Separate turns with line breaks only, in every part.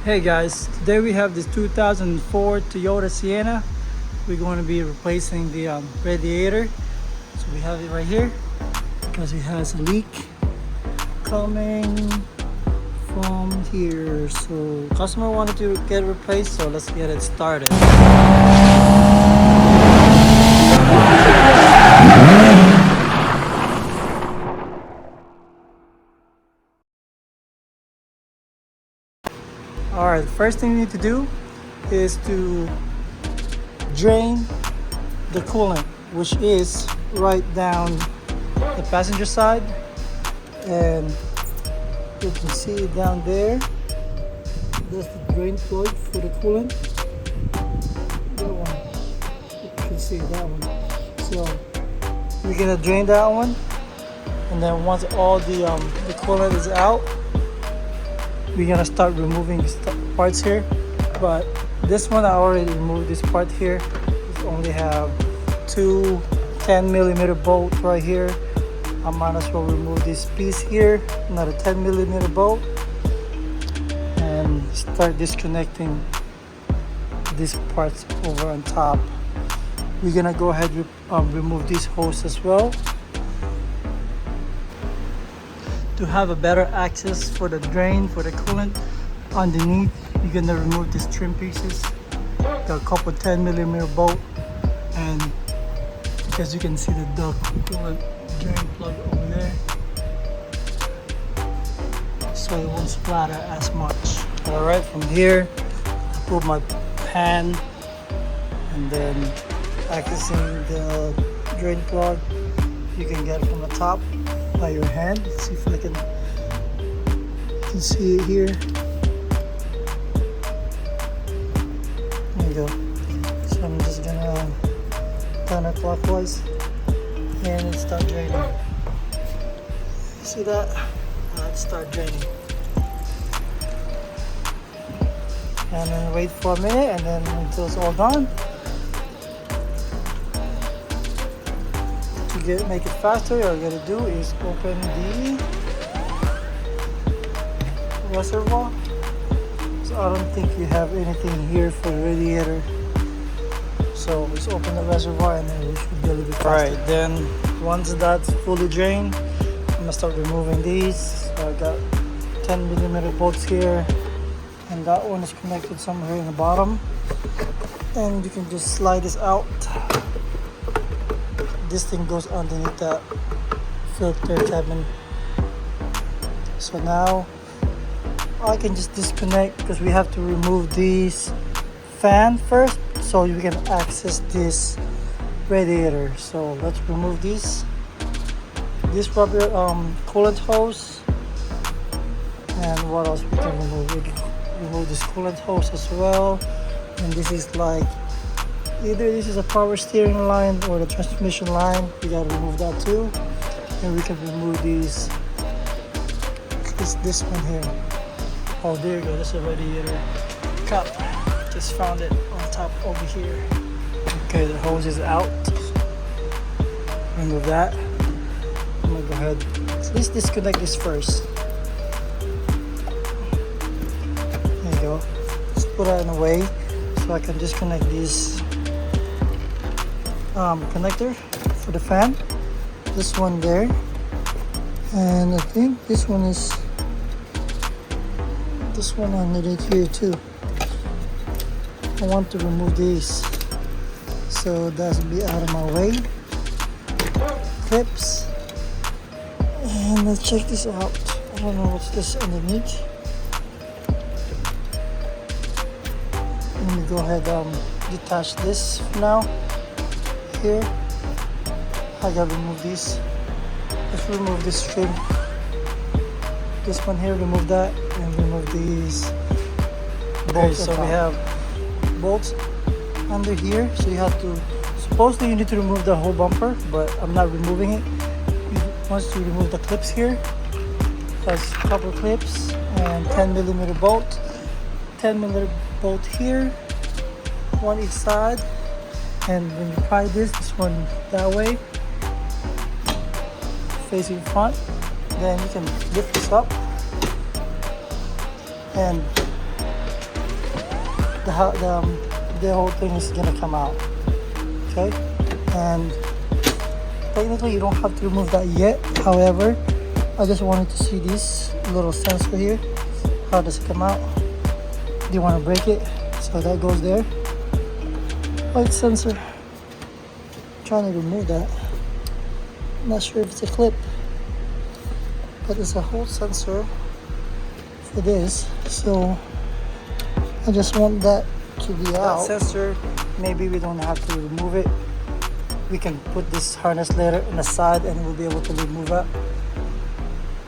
Hey guys, today we have this 2004 Toyota Sienna. We're going to be replacing the radiator. So we have it right here because it has a leak coming from here. So customer wanted to get it replaced, so let's get it started. Alright, the first thing you need to do is to drain the coolant, which is right down the passenger side, and you can see it down there. That's the drain plug for the coolant. That one, you can see that one. So we're gonna drain that one, and then once all the coolant is out, we're gonna start removing these parts here. But this one I already removed this part here. Just only have two 10mm bolts right here. I might as well remove this piece here, another 10mm bolt, and start disconnecting these parts over on top. We're gonna go ahead and remove this hose as well. To have a better access for the drain, for the coolant underneath, you're gonna remove these trim pieces. Got a couple 10mm bolt, and as you can see the coolant drain plug over there, so it won't splatter as much. Alright, from here I put my pan and then accessing the drain plug. You can get it from the top by your hand. Let's see if I can see it here. There you go. So I'm just gonna turn it clockwise and start draining. See that? Let's start draining. And then wait for a minute, and then until it's all gone. To make it faster, all you gotta do is open the reservoir. So I don't think you have anything here for the radiator. So just open the reservoir and then we should be a little bit faster. Alright, then once that's fully drained, I'm gonna start removing these. So I got 10mm bolts here, and that one is connected somewhere in the bottom. And you can just slide this out. This thing goes underneath that filter cabin. So now I can just disconnect, because we have to remove this fan first so you can access this radiator. So let's remove this rubber coolant hose. And what else we can remove? We can remove this coolant hose as well. And this is like, either this is a power steering line or the transmission line. We gotta remove that too. And we can remove this one here. Oh, there you go. That's a radiator cup. Just found it on top over here. Okay, the hose is out. Remove that. I'm gonna go ahead. Let's disconnect this first. There you go. Let's put that in the way so I can disconnect this connector for the fan. This one there, and I think this one underneath here too. I want to remove these, so that's be out of my way. Clips, and let's check this out. I don't know what's this underneath. Let me go ahead detach this now. Here I gotta remove these. Let's remove this trim, this one here, remove that, and remove these bolts. Okay, so we have bolts under here, so you have to, supposedly you need to remove the whole bumper, but I'm not removing it. Once you remove the clips here, that's a couple clips and 10mm bolt, 10mm bolt here, one each side. And when you pry this one that way, facing front, then you can lift this up and the whole thing is gonna come out. Okay, and technically you don't have to remove that yet. However, I just wanted to see this little sensor here. How does it come out? Do you want to break it? So that goes there. Light sensor. I'm trying to remove that. Not sure if it's a clip, but it's a whole sensor for this. So I just want that to be out. That sensor, maybe we don't have to remove it. We can put this harness later on the side and we'll be able to remove it.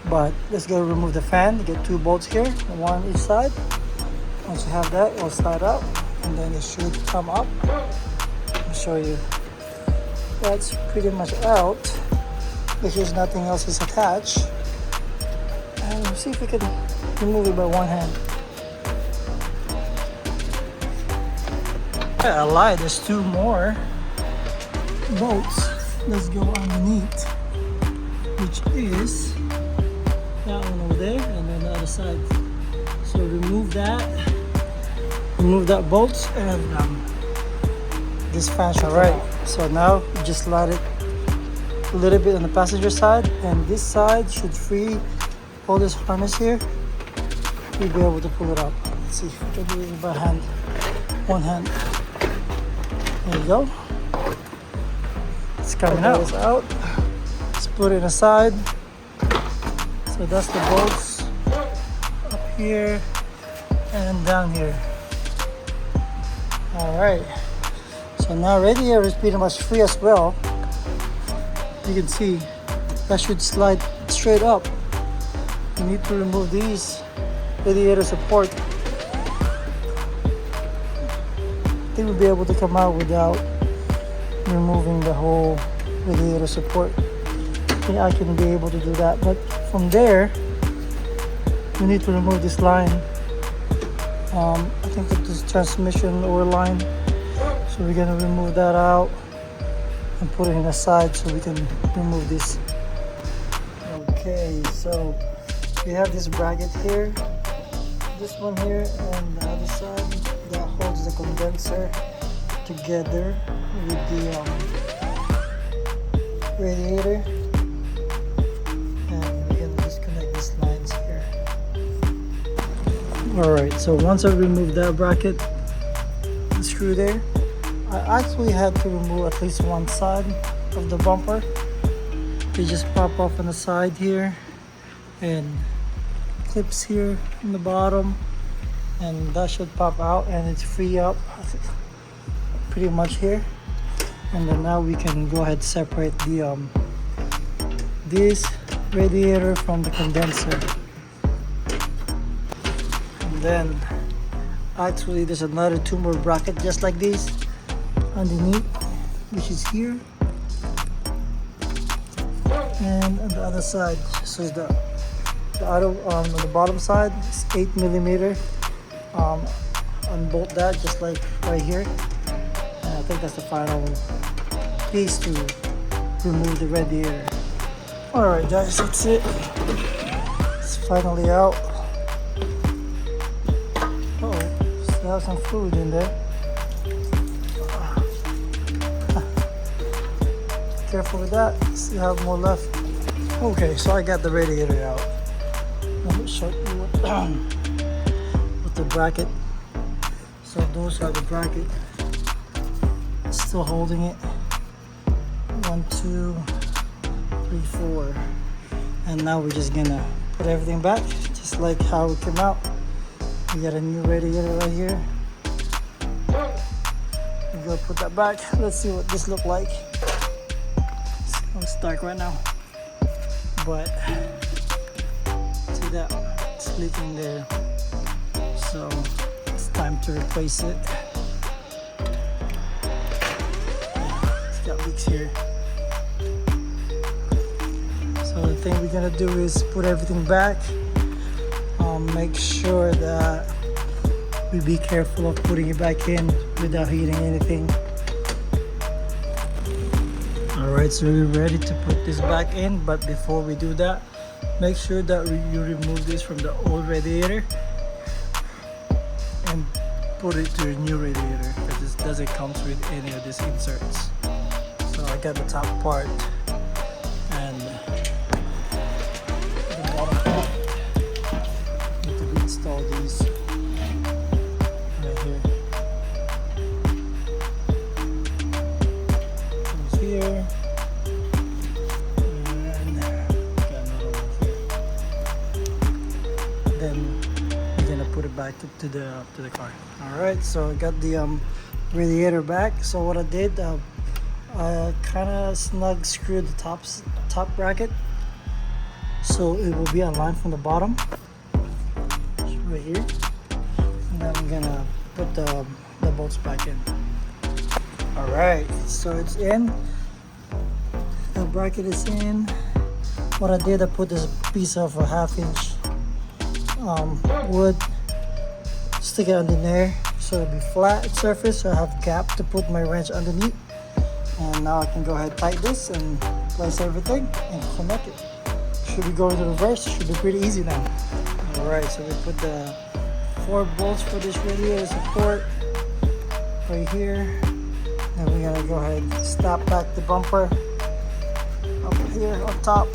But let's go remove the fan. Get 2 bolts here, one each side. Once you have that, it'll slide out and then it should come up. I'll show you. That's pretty much out because nothing else is attached. And we'll see if we can remove it by one hand. I lied, there's 2 more bolts. Let's go underneath, which is that one over there and then the other side. So remove that bolt and this fan should come out. So now you just slide it a little bit on the passenger side, and this side should free all this harness here. You'll be able to pull it up. Let's see if we can do it by hand. One hand. There you go. It's coming out. It's out. Let's put it aside. So that's the bolts up here and down here. Alright. So now radiator is pretty much free as well. You can see that should slide straight up. You need to remove these radiator support. They will be able to come out without removing the whole radiator support. I think I can be able to do that, but from there we need to remove this line. I think that this transmission oil line, so we're gonna remove that out and put it in the side so we can remove this. Okay, so we have this bracket here, this one here, and the other side that holds the condenser together with the radiator. And we're gonna disconnect these lines here. Alright, so once I remove that bracket, the screw there, I actually had to remove at least one side of the bumper. They just pop off on the side here and clips here in the bottom, and that should pop out and it's free up pretty much here. And then now we can go ahead and separate the this radiator from the condenser. And then actually there's another 2 more brackets just like this underneath, which is here, and on the other side. So the other on the bottom side is 8mm. Unbolt that just like right here, and I think that's the final piece to remove the radiator. Alright guys, that's it. It's finally out. Still have some food in there. Careful with that, still have more left. Okay, so I got the radiator out. Let me show you with the bracket. So those are the bracket. Still holding it. 1, 2, 3, 4. And now we're just gonna put everything back, just like how it came out. We got a new radiator right here. We're gonna put that back. Let's see what this looks like. It's dark right now, but see that it's leaking there, so it's time to replace it. It's got leaks here, so the thing we're gonna do is put everything back. Make sure that we be careful of putting it back in without heating anything. Alright, so we're ready to put this back in, but before we do that, make sure that you remove this from the old radiator and put it to your new radiator, because this doesn't come with any of these inserts. So I got the top part and the bottom part. Need to reinstall these right here. Comes here. And got another one here. Then we're gonna put it back to the car. All right, so I got the radiator back. So what I did, I kind of snug screwed the top bracket so it will be aligned from the bottom. It's right here, and then I'm gonna put the bolts back in. All right, so it's in. The bracket is in. What I did, I put this piece of a 1/2 inch wood, stick it under there so it'll be flat surface, so I have a gap to put my wrench underneath. And now I can go ahead, tighten this and place everything and connect it. Should be going to reverse, should be pretty easy now. All right, so we put the 4 bolts for this radiator support right here. Then we're gonna go ahead and snap back the bumper up here on top,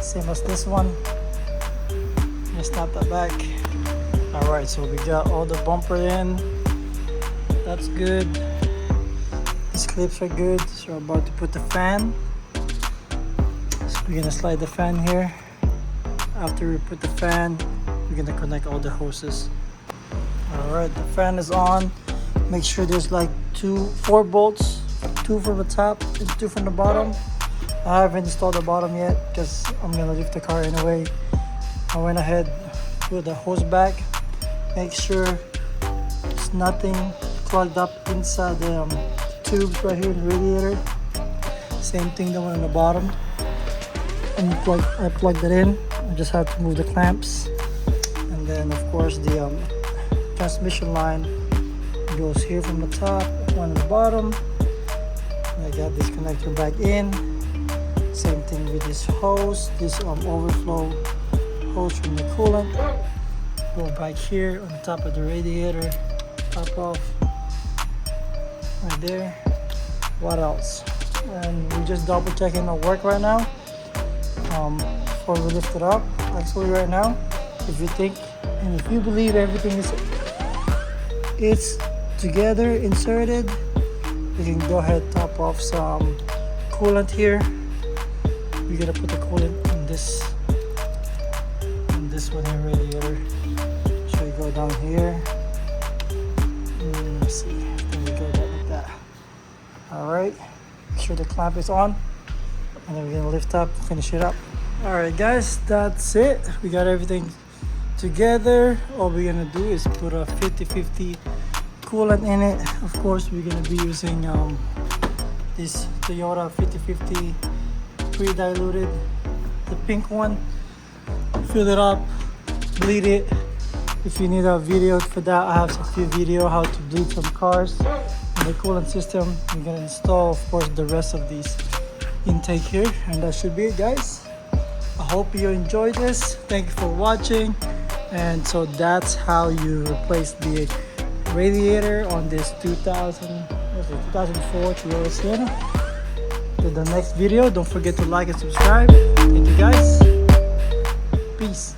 same as this one. Just snap that back. All right, so we got all the bumper in. That's good. These clips are good. So we're about to put the fan. So we're gonna slide the fan here. After we put the fan, we're gonna connect all the hoses. All right, the fan is on. Make sure there's like 4 bolts, 2 from the top and 2 from the bottom. I haven't installed the bottom yet because I'm gonna lift the car anyway. I went ahead, put the hose back. Make sure there's nothing clogged up inside the tubes right here in the radiator. Same thing, the one on the bottom. And I plugged it in. I just have to move the clamps. And then of course the transmission line goes here from the top, one on the bottom. And I got this connector back in. Same thing with this hose, this overflow hose from the coolant. Go back here on the top of the radiator, top off right there. What else? And we're just double checking the work right now before we lift it up. Actually right now, if you think and if you believe everything is together, inserted, you can go ahead, top off some coolant here. We're gonna put the coolant in this one here, radiator. So you go down here. Let's see, then we go down like that. All right, make sure the clamp is on, and then we're gonna lift up, finish it up. All right, guys, that's it. We got everything together. All we're gonna do is put a 50-50 coolant in it. Of course, we're gonna be using this Toyota 50-50 pre-diluted, the pink one. Fill it up, bleed it. If you need a video for that, I have a few videos how to bleed some cars and the coolant system. I'm gonna install, of course, the rest of these intake here, and that should be it, guys. I hope you enjoyed this. Thank you for watching. And so that's how you replace the radiator on this 2004 Toyota Sienna. To the next video, don't forget to like and subscribe. Thank you, guys. Peace.